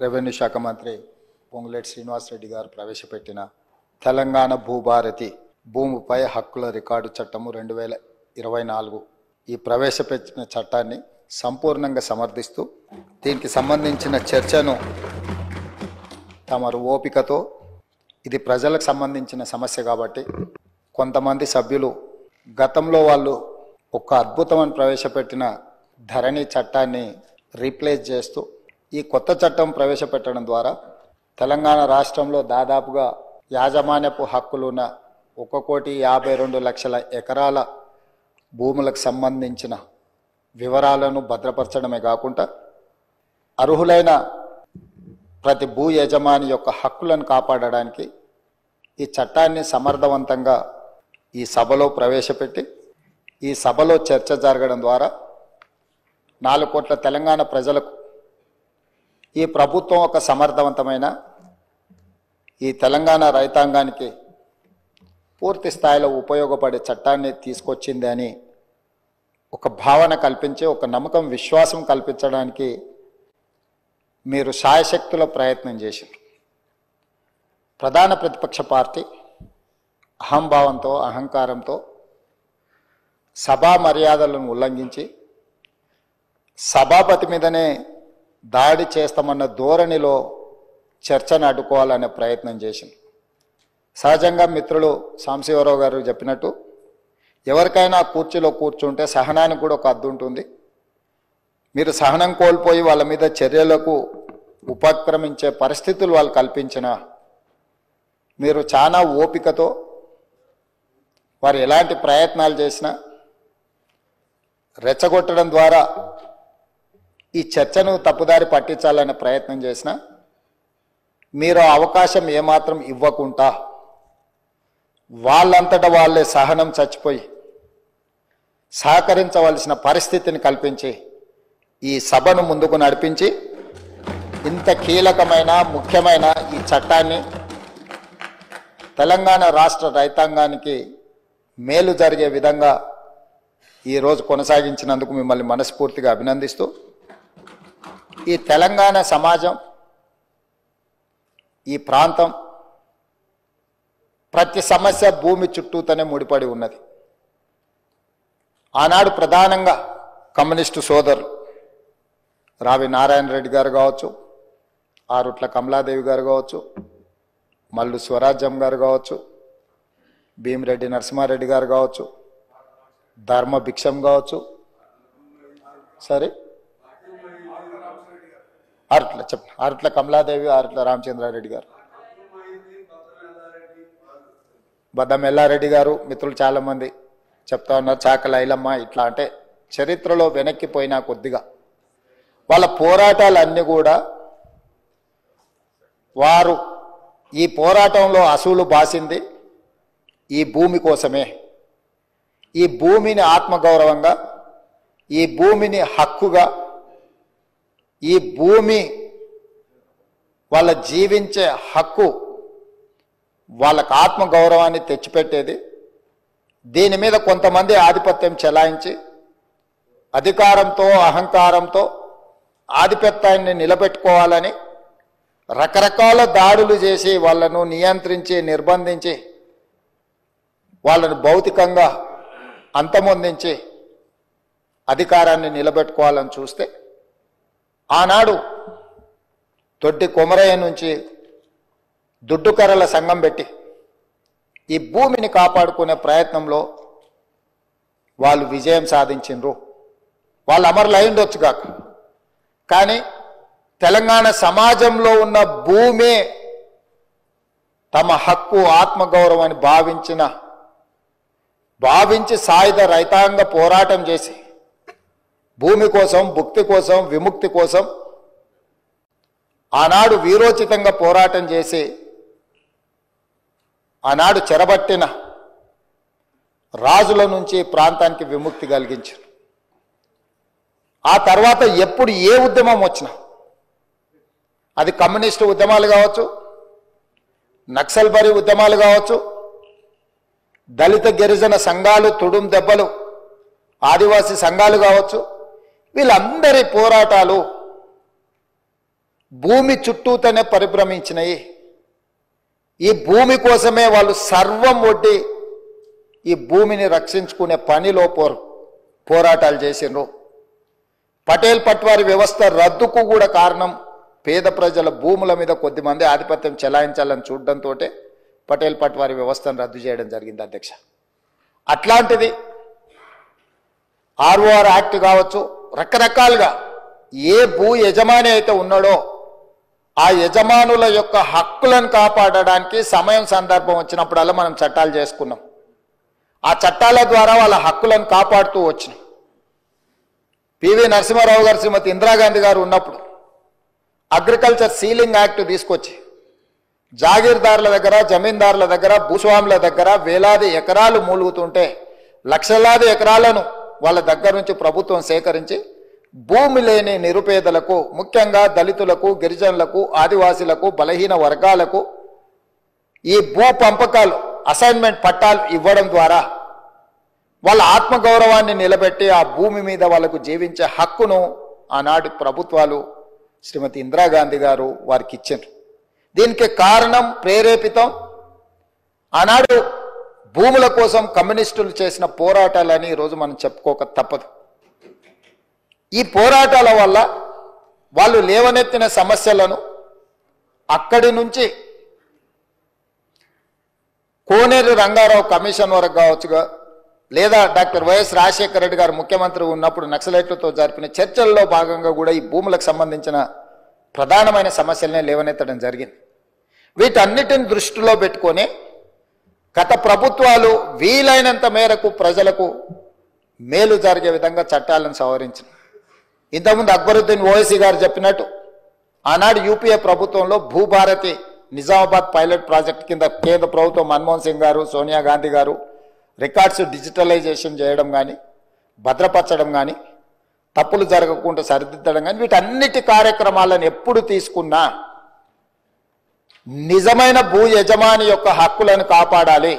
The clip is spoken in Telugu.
రెవెన్యూ శాఖ మంత్రి పొంగులేటి శ్రీనివాసరెడ్డి గారు ప్రవేశపెట్టిన తెలంగాణ భూభారతి భూమిపై హక్కుల రికార్డు చట్టము 2024 ఈ ప్రవేశపెట్టిన చట్టాన్ని సంపూర్ణంగా సమర్థిస్తూ దీనికి సంబంధించిన చర్చను తమరు ఓపికతో ఇది ప్రజలకు సంబంధించిన సమస్య కాబట్టి కొంతమంది సభ్యులు గతంలో వాళ్ళు ఒక అద్భుతమైన ప్రవేశపెట్టిన ధరణి చట్టాన్ని రీప్లేస్ చేస్తూ ఈ కొత్త చట్టం ప్రవేశపెట్టడం ద్వారా తెలంగాణ రాష్ట్రంలో దాదాపుగా యాజమాన్యపు హక్కులున్న 1,52,00,000 ఎకరాల భూములకు సంబంధించిన వివరాలను భద్రపరచడమే కాకుండా అర్హులైన ప్రతి భూ యజమాని యొక్క హక్కులను కాపాడడానికి ఈ చట్టాన్ని సమర్థవంతంగా ఈ సభలో ప్రవేశపెట్టి ఈ సభలో చర్చ జరగడం ద్వారా 4 కోట్ల తెలంగాణ ప్రజలకు ఈ ప్రభుత్వం ఒక సమర్థవంతమైన ఈ తెలంగాణ రైతాంగానికి పూర్తి స్థాయిలో ఉపయోగపడే చట్టాన్ని తీసుకొచ్చింది అని ఒక భావన కల్పించి ఒక నమ్మకం విశ్వాసం కల్పించడానికి మీరు శాయశక్తుల ప్రయత్నం చేశారు. ప్రధాన ప్రతిపక్ష పార్టీ అహంభావంతో అహంకారంతో సభా మర్యాదలను ఉల్లంఘించి సభాపతి మీదనే దాడి చేస్తామన్న ధోరణిలో చర్చను అడ్డుకోవాలనే ప్రయత్నం చేసింది. సహజంగా మిత్రులు సాంబశివరావు గారు చెప్పినట్టు ఎవరికైనా కుర్చీలో కూర్చుంటే సహనానికి కూడా ఒక హద్దు ఉంటుంది. మీరు సహనం కోల్పోయి వాళ్ళ మీద చర్యలకు ఉపక్రమించే పరిస్థితులు వాళ్ళు కల్పించినా మీరు చాలా ఓపికతో వారు ఎలాంటి ప్రయత్నాలు చేసినా రెచ్చగొట్టడం ద్వారా ఈ చర్చను తప్పుదారి పట్టించాలనే ప్రయత్నం చేసినా మీరు అవకాశం ఏమాత్రం ఇవ్వకుండా వాళ్ళంతటా వాళ్ళే సహనం చచ్చిపోయి సహకరించవలసిన పరిస్థితిని కల్పించి ఈ సభను ముందుకు నడిపించి ఇంత కీలకమైన ముఖ్యమైన ఈ చట్టాన్ని తెలంగాణ రాష్ట్ర రైతాంగానికి మేలు జరిగే విధంగా ఈరోజు కొనసాగించినందుకు మిమ్మల్ని మనస్ఫూర్తిగా అభినందిస్తూ ఈ తెలంగాణ సమాజం ఈ ప్రాంతం ప్రతి సమస్య భూమి చుట్టూతోనే ముడిపడి ఉన్నది. ఆనాడు ప్రధానంగా కమ్యూనిస్టు సోదరులు రావి నారాయణ రెడ్డి గారు కావచ్చు, ఆరుట్ల కమలాదేవి గారు కావచ్చు, మల్లు స్వరాజ్యం గారు కావచ్చు, భీమిరెడ్డి నరసింహారెడ్డి గారు కావచ్చు, ధర్మ భిక్షం కావచ్చు, సరే ఆరుట్ల కమలాదేవి, ఆరుట్ల రామచంద్రారెడ్డి గారు, బద్దం ఎల్లారెడ్డి గారు, మిత్రులు చాలామంది చెప్తా ఉన్నారు, చాకల ఐలమ్మ, ఇట్లా అంటే చరిత్రలో వెనక్కిపోయినా కొద్దిగా వాళ్ళ పోరాటాలన్నీ కూడా వారు ఈ పోరాటంలో అసూలు బాసింది ఈ భూమి కోసమే. ఈ భూమిని ఆత్మగౌరవంగా, ఈ భూమిని హక్కుగా, ఈ భూమి వాళ్ళ జీవించే హక్కు వాళ్ళకు ఆత్మగౌరవాన్ని తెచ్చిపెట్టేది. దీని మీద కొంతమంది ఆధిపత్యం చెలాయించి అధికారంతో అహంకారంతో ఆధిపత్యాన్ని నిలబెట్టుకోవాలని రకరకాల దాడులు చేసి వాళ్ళను నియంత్రించి నిర్బంధించి వాళ్ళను భౌతికంగా అంతమొందించి అధికారాన్ని నిలబెట్టుకోవాలని చూస్తే ఆనాడు తొట్టి కొమరయ్య నుంచి దుడ్డుకర్రల సంఘం పెట్టి ఈ భూమిని కాపాడుకునే ప్రయత్నంలో వాళ్ళు విజయం సాధించిండ్రు. వాళ్ళు అమరులు అయిండొచ్చు కాక, కానీ తెలంగాణ సమాజంలో ఉన్న భూమే తమ హక్కు ఆత్మగౌరవాన్ని భావించి సాయుధ రైతాంగ పోరాటం చేసి భూమి కోసం, భుక్తి కోసం, విముక్తి కోసం ఆనాడు వీరోచితంగా పోరాటం చేసి ఆనాడు చెరబట్టిన రాజుల నుంచి ప్రాంతానికి విముక్తి కలిగించారు. ఆ తర్వాత ఎప్పుడు ఏ ఉద్యమం వచ్చినా అది కమ్యూనిస్టు ఉద్యమాలు కావచ్చు, నక్సల్బరీ ఉద్యమాలు కావచ్చు, దళిత గిరిజన సంఘాలు, తుడుం దెబ్బలు ఆదివాసీ సంఘాలు కావచ్చు, వీళ్ళందరి పోరాటాలు భూమి చుట్టూతోనే పరిభ్రమించినాయి. ఈ భూమి కోసమే వాళ్ళు సర్వం ఒడ్డి ఈ భూమిని రక్షించుకునే పనిలో పోరాటాలు చేసిండ్రు. పటేల్ పట్వారి వ్యవస్థ రద్దుకు కూడా కారణం పేద ప్రజల భూముల మీద కొద్దిమంది ఆధిపత్యం చెలాయించాలని చూడడంతో పటేల్ పట్వారి వ్యవస్థను రద్దు చేయడం జరిగింది అధ్యక్ష. అట్లాంటిది ఆర్ఓఆర్ యాక్ట్ కావచ్చు, రకరకాలుగా ఏ భూ యజమాని అయితే ఉన్నాడో ఆ యజమానుల యొక్క హక్కులను కాపాడడానికి సమయం సందర్భం వచ్చినప్పుడల్లా మనం చట్టాలు చేసుకున్నాం. ఆ చట్టాల ద్వారా వాళ్ళ హక్కులను కాపాడుతూ వచ్చినాం. పివి నరసింహారావు గారు, శ్రీమతి ఇందిరాగాంధీ గారు ఉన్నప్పుడు అగ్రికల్చర్ సీలింగ్ యాక్ట్ తీసుకొచ్చి జాగీర్దారుల దగ్గర, జమీందారుల దగ్గర, భూస్వాముల దగ్గర వేలాది ఎకరాలు మూలుగుతుంటే లక్షలాది ఎకరాలను వాళ్ళ దగ్గర నుంచి ప్రభుత్వం సేకరించి భూమి లేని నిరుపేదలకు, ముఖ్యంగా దళితులకు, గిరిజనులకు, ఆదివాసీలకు, బలహీన వర్గాలకు ఈ భూ పంపకాలు, అసైన్మెంట్ పట్టాలు ఇవ్వడం ద్వారా వాళ్ళ ఆత్మగౌరవాన్ని నిలబెట్టి ఆ భూమి మీద వాళ్ళకు జీవించే హక్కును ఆనాటి ప్రభుత్వాలు శ్రీమతి ఇందిరాగాంధీ గారు వారికి ఇచ్చారు. దీనికి కారణం, ప్రేరేపితం ఆనాడు భూముల కోసం కమ్యూనిస్టులు చేసిన పోరాటాలని ఈరోజు మనం చెప్పుకోక తప్పదు. ఈ పోరాటాల వల్ల వాళ్ళు లేవనెత్తిన సమస్యలను అక్కడి నుంచి కోనేరు రంగారావు కమిషన్ వరకు కావచ్చుగా, లేదా డాక్టర్ వైఎస్ రాజశేఖర రెడ్డి గారు ముఖ్యమంత్రి ఉన్నప్పుడు నక్సలైట్లతో జరిపిన చర్చల్లో భాగంగా కూడా ఈ భూములకు సంబంధించిన ప్రధానమైన సమస్యలనే లేవనెత్తడం జరిగింది. వీటన్నిటిని దృష్టిలో పెట్టుకొని గత ప్రభుత్వాలు వీలైనంత మేరకు ప్రజలకు మేలు జరిగే విధంగా చట్టాలను సవరించారు. ఇంతకుముందు అక్బరుద్దీన్ ఓవైసీ గారు చెప్పినట్టు ఆనాడు యూపీఏ ప్రభుత్వంలో భూభారతి నిజామాబాద్ పైలట్ ప్రాజెక్ట్ కింద కేంద్ర ప్రభుత్వం మన్మోహన్ సింగ్ గారు, సోనియా గాంధీ గారు రికార్డ్స్ డిజిటలైజేషన్ చేయడం కానీ, భద్రపరచడం కానీ, తప్పులు జరగకుండా సరిదిద్దడం కానీ, వీటన్నిటి కార్యక్రమాలను ఎప్పుడు తీసుకున్నా నిజమైన భూ యజమాని యొక్క హక్కులను కాపాడాలి,